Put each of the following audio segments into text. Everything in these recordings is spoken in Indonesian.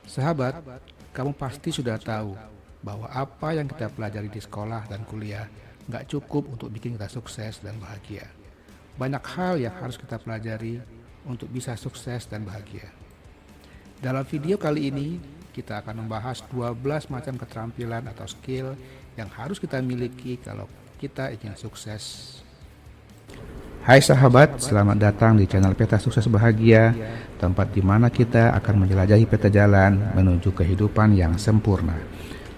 Sahabat, kamu pasti sudah tahu bahwa apa yang kita pelajari di sekolah dan kuliah nggak cukup untuk bikin kita sukses dan bahagia. Banyak hal yang harus kita pelajari untuk bisa sukses dan bahagia. Dalam video kali ini, kita akan membahas 12 macam keterampilan atau skill yang harus kita miliki kalau kita ingin sukses. Hai sahabat, selamat datang di channel Peta Sukses Bahagia, tempat di mana kita akan menjelajahi peta jalan menuju kehidupan yang sempurna,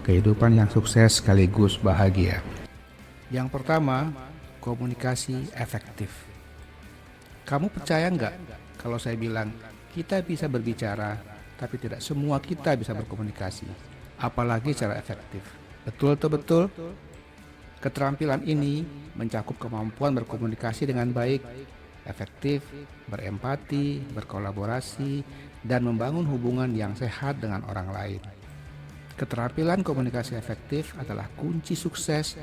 kehidupan yang sukses sekaligus bahagia. Yang pertama, komunikasi efektif. Kamu percaya nggak kalau saya bilang kita bisa berbicara, tapi tidak semua kita bisa berkomunikasi, apalagi secara efektif. Betul atau betul? Keterampilan ini mencakup kemampuan berkomunikasi dengan baik, efektif, berempati, berkolaborasi, dan membangun hubungan yang sehat dengan orang lain. Keterampilan komunikasi efektif adalah kunci sukses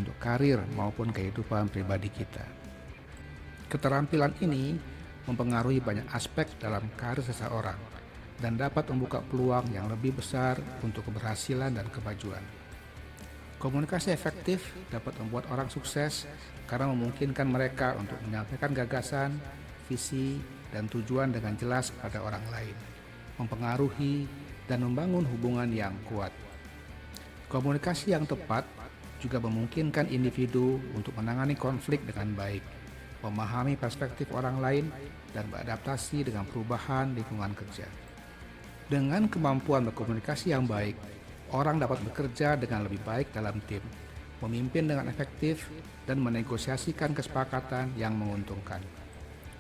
untuk karir maupun kehidupan pribadi kita. Keterampilan ini mempengaruhi banyak aspek dalam karir seseorang dan dapat membuka peluang yang lebih besar untuk keberhasilan dan kemajuan. Komunikasi efektif dapat membuat orang sukses karena memungkinkan mereka untuk menyampaikan gagasan, visi, dan tujuan dengan jelas kepada orang lain, mempengaruhi dan membangun hubungan yang kuat. Komunikasi yang tepat juga memungkinkan individu untuk menangani konflik dengan baik, memahami perspektif orang lain, dan beradaptasi dengan perubahan lingkungan kerja. Dengan kemampuan berkomunikasi yang baik, orang dapat bekerja dengan lebih baik dalam tim, memimpin dengan efektif, dan menegosiasikan kesepakatan yang menguntungkan.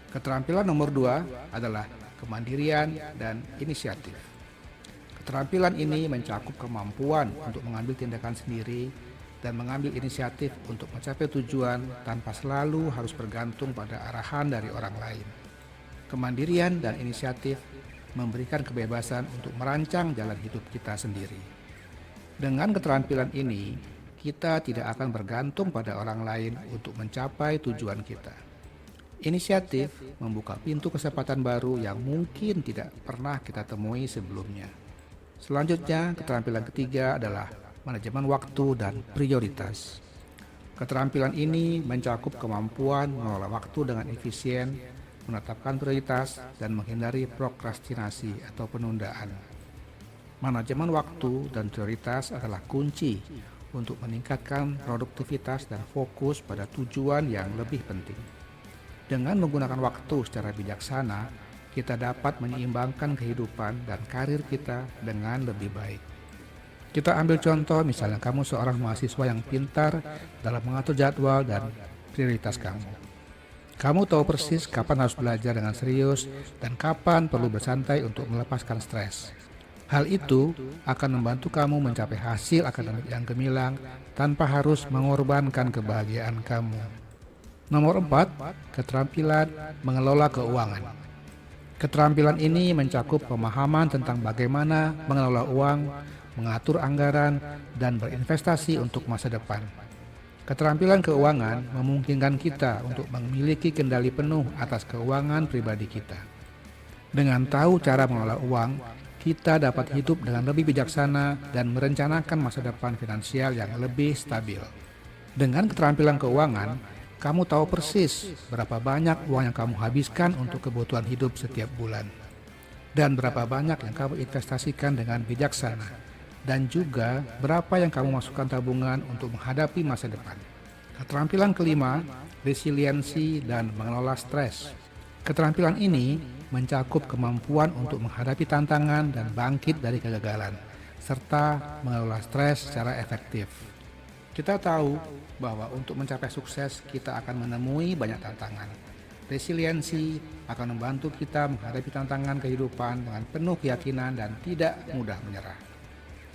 Keterampilan nomor 2 adalah kemandirian dan inisiatif. Keterampilan ini mencakup kemampuan untuk mengambil tindakan sendiri dan mengambil inisiatif untuk mencapai tujuan tanpa selalu harus bergantung pada arahan dari orang lain. Kemandirian dan inisiatif memberikan kebebasan untuk merancang jalan hidup kita sendiri. Dengan keterampilan ini, kita tidak akan bergantung pada orang lain untuk mencapai tujuan kita. Inisiatif membuka pintu kesempatan baru yang mungkin tidak pernah kita temui sebelumnya. Selanjutnya, keterampilan ketiga adalah manajemen waktu dan prioritas. Keterampilan ini mencakup kemampuan mengelola waktu dengan efisien, menetapkan prioritas, dan menghindari prokrastinasi atau penundaan. Manajemen waktu dan prioritas adalah kunci untuk meningkatkan produktivitas dan fokus pada tujuan yang lebih penting. Dengan menggunakan waktu secara bijaksana, kita dapat menyeimbangkan kehidupan dan karir kita dengan lebih baik. Kita ambil contoh, misalnya kamu seorang mahasiswa yang pintar dalam mengatur jadwal dan prioritas kamu. Kamu tahu persis kapan harus belajar dengan serius dan kapan perlu bersantai untuk melepaskan stres. Hal itu akan membantu kamu mencapai hasil akademik yang gemilang tanpa harus mengorbankan kebahagiaan kamu. Nomor 4, keterampilan mengelola keuangan. Keterampilan ini mencakup pemahaman tentang bagaimana mengelola uang, mengatur anggaran, dan berinvestasi untuk masa depan. Keterampilan keuangan memungkinkan kita untuk memiliki kendali penuh atas keuangan pribadi kita. Dengan tahu cara mengelola uang, kita dapat hidup dengan lebih bijaksana dan merencanakan masa depan finansial yang lebih stabil. Dengan keterampilan keuangan, kamu tahu persis berapa banyak uang yang kamu habiskan untuk kebutuhan hidup setiap bulan, dan berapa banyak yang kamu investasikan dengan bijaksana, dan juga berapa yang kamu masukkan tabungan untuk menghadapi masa depan. Keterampilan kelima, resiliensi dan mengelola stres. Keterampilan ini mencakup kemampuan untuk menghadapi tantangan dan bangkit dari kegagalan, serta mengelola stres secara efektif. Kita tahu bahwa untuk mencapai sukses kita akan menemui banyak tantangan. Resiliensi akan membantu kita menghadapi tantangan kehidupan dengan penuh keyakinan dan tidak mudah menyerah.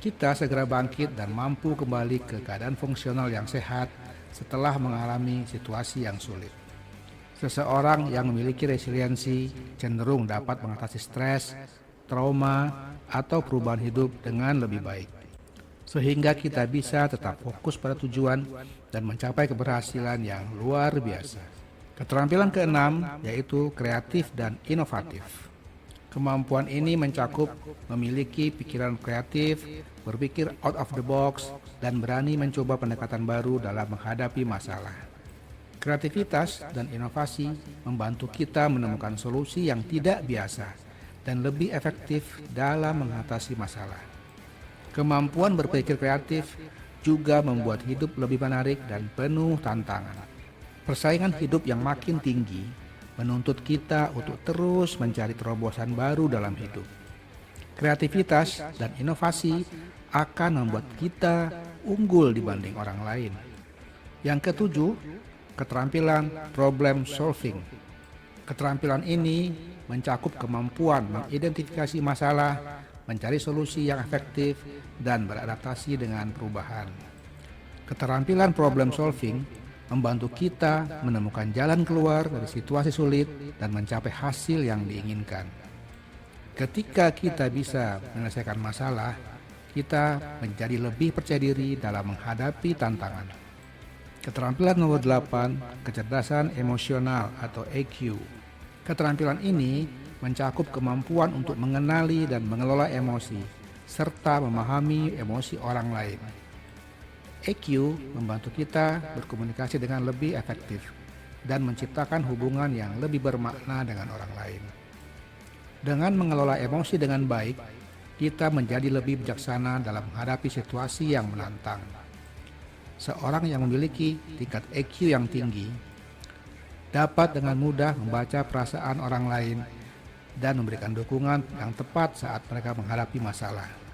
Kita segera bangkit dan mampu kembali ke keadaan fungsional yang sehat setelah mengalami situasi yang sulit. Seseorang yang memiliki resiliensi cenderung dapat mengatasi stres, trauma, atau perubahan hidup dengan lebih baik, sehingga kita bisa tetap fokus pada tujuan dan mencapai keberhasilan yang luar biasa. Keterampilan keenam yaitu kreatif dan inovatif. Kemampuan ini mencakup memiliki pikiran kreatif, berpikir out of the box, dan berani mencoba pendekatan baru dalam menghadapi masalah. Kreativitas dan inovasi membantu kita menemukan solusi yang tidak biasa dan lebih efektif dalam mengatasi masalah. Kemampuan berpikir kreatif juga membuat hidup lebih menarik dan penuh tantangan. Persaingan hidup yang makin tinggi menuntut kita untuk terus mencari terobosan baru dalam hidup. Kreativitas dan inovasi akan membuat kita unggul dibanding orang lain. Yang ketujuh, keterampilan problem solving. Keterampilan ini mencakup kemampuan mengidentifikasi masalah, mencari solusi yang efektif, dan beradaptasi dengan perubahan. Keterampilan problem solving membantu kita menemukan jalan keluar dari situasi sulit dan mencapai hasil yang diinginkan. Ketika kita bisa menyelesaikan masalah, kita menjadi lebih percaya diri dalam menghadapi tantangan. Keterampilan nomor 8, kecerdasan emosional atau EQ. Keterampilan ini mencakup kemampuan untuk mengenali dan mengelola emosi, serta memahami emosi orang lain. EQ membantu kita berkomunikasi dengan lebih efektif dan menciptakan hubungan yang lebih bermakna dengan orang lain. Dengan mengelola emosi dengan baik, kita menjadi lebih bijaksana dalam menghadapi situasi yang menantang. Seorang yang memiliki tingkat EQ yang tinggi dapat dengan mudah membaca perasaan orang lain dan memberikan dukungan yang tepat saat mereka menghadapi masalah.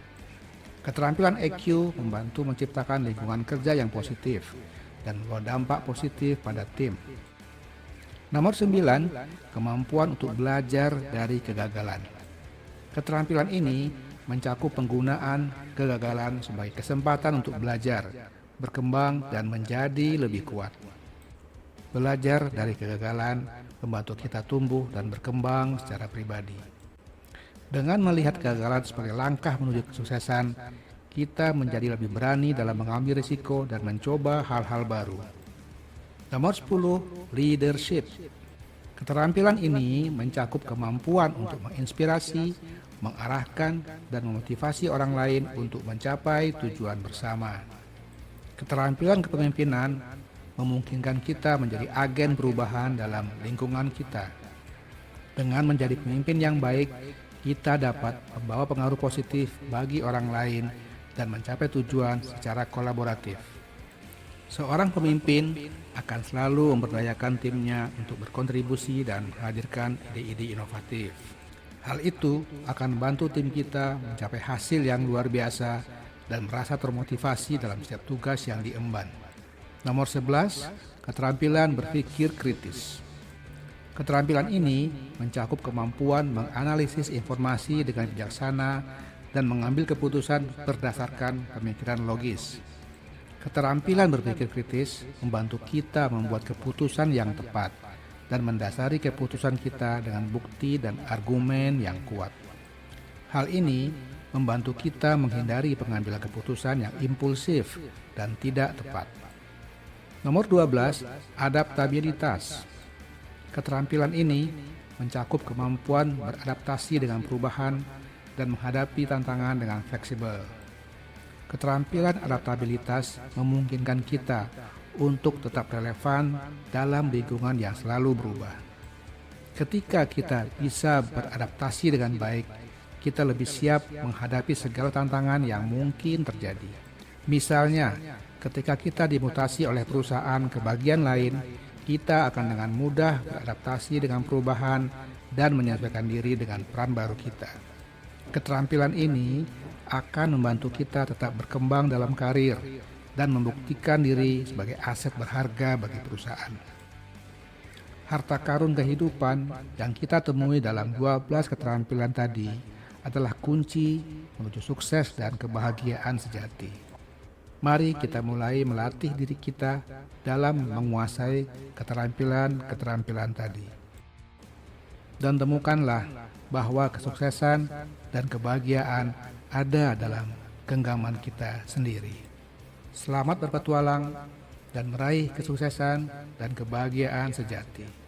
Keterampilan EQ membantu menciptakan lingkungan kerja yang positif dan membawa dampak positif pada tim. Nomor 9, kemampuan untuk belajar dari kegagalan. Keterampilan ini mencakup penggunaan kegagalan sebagai kesempatan untuk belajar, berkembang, dan menjadi lebih kuat. Belajar dari kegagalan membantu kita tumbuh dan berkembang secara pribadi. Dengan melihat kegagalan sebagai langkah menuju kesuksesan, kita menjadi lebih berani dalam mengambil risiko dan mencoba hal-hal baru. Nomor 10, leadership. Keterampilan ini mencakup kemampuan untuk menginspirasi, mengarahkan, dan memotivasi orang lain untuk mencapai tujuan bersama. Keterampilan kepemimpinan memungkinkan kita menjadi agen perubahan dalam lingkungan kita. Dengan menjadi pemimpin yang baik, kita dapat membawa pengaruh positif bagi orang lain dan mencapai tujuan secara kolaboratif. Seorang pemimpin akan selalu memberdayakan timnya untuk berkontribusi dan menghadirkan ide-ide inovatif. Hal itu akan membantu tim kita mencapai hasil yang luar biasa dan merasa termotivasi dalam setiap tugas yang diemban. Nomor 11, keterampilan berpikir kritis. Keterampilan ini mencakup kemampuan menganalisis informasi dengan bijaksana dan mengambil keputusan berdasarkan pemikiran logis. Keterampilan berpikir kritis membantu kita membuat keputusan yang tepat dan mendasari keputusan kita dengan bukti dan argumen yang kuat. Hal ini membantu kita menghindari pengambilan keputusan yang impulsif dan tidak tepat. Nomor 12, adaptabilitas. Keterampilan ini mencakup kemampuan beradaptasi dengan perubahan dan menghadapi tantangan dengan fleksibel. Keterampilan adaptabilitas memungkinkan kita untuk tetap relevan dalam lingkungan yang selalu berubah. Ketika kita bisa beradaptasi dengan baik, kita lebih siap menghadapi segala tantangan yang mungkin terjadi. Misalnya, ketika kita dimutasi oleh perusahaan ke bagian lain, kita akan dengan mudah beradaptasi dengan perubahan dan menyesuaikan diri dengan peran baru kita. Keterampilan ini akan membantu kita tetap berkembang dalam karir dan membuktikan diri sebagai aset berharga bagi perusahaan. Harta karun kehidupan yang kita temui dalam 12 keterampilan tadi adalah kunci menuju sukses dan kebahagiaan sejati. Mari kita mulai melatih diri kita dalam menguasai keterampilan-keterampilan tadi. Dan temukanlah bahwa kesuksesan dan kebahagiaan ada dalam genggaman kita sendiri. Selamat berpetualang dan meraih kesuksesan dan kebahagiaan sejati.